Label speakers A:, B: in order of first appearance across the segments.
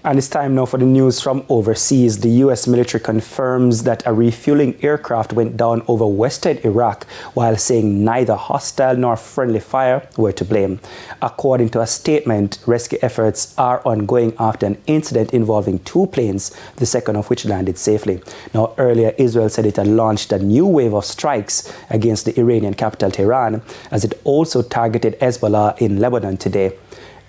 A: And it's time now for the news from overseas. The U.S. military confirms that a refueling aircraft went down over western Iraq, while saying neither hostile nor friendly fire were to blame. According to a statement, rescue efforts are ongoing after an incident involving two planes, the second of which landed safely. Now, earlier, Israel said it had launched a new wave of strikes against the Iranian capital, Tehran, as it also targeted Hezbollah in Lebanon today.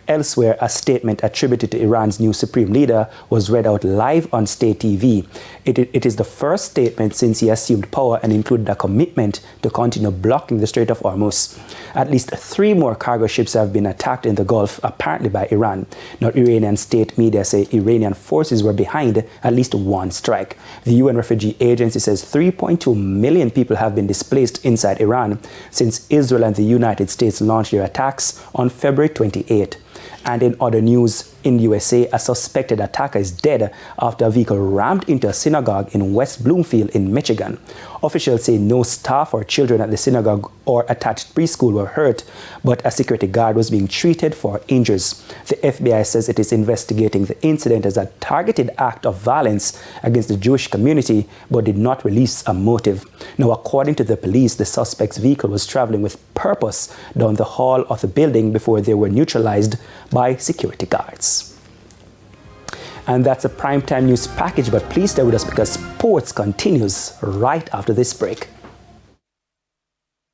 A: Elsewhere, a statement attributed to Iran's new supreme leader was read out live on state TV. It is the first statement since he assumed power and included a commitment to continue blocking the Strait of Hormuz. At least 3 more cargo ships have been attacked in the Gulf, apparently by Iran. Now, Iranian state media say Iranian forces were behind at least one strike. The UN Refugee Agency says 3.2 million people have been displaced inside Iran since Israel and the United States launched their attacks on February 28. And in other news, in the USA, a suspected attacker is dead after a vehicle rammed into a synagogue in West Bloomfield in Michigan. Officials say no staff or children at the synagogue or attached preschool were hurt, but a security guard was being treated for injuries. The FBI says it is investigating the incident as a targeted act of violence against the Jewish community, but did not release a motive. Now, according to the police, the suspect's vehicle was traveling with purpose down the hall of the building before they were neutralized by security guards. And that's a primetime news package, but please stay with us because sports continues right after this break.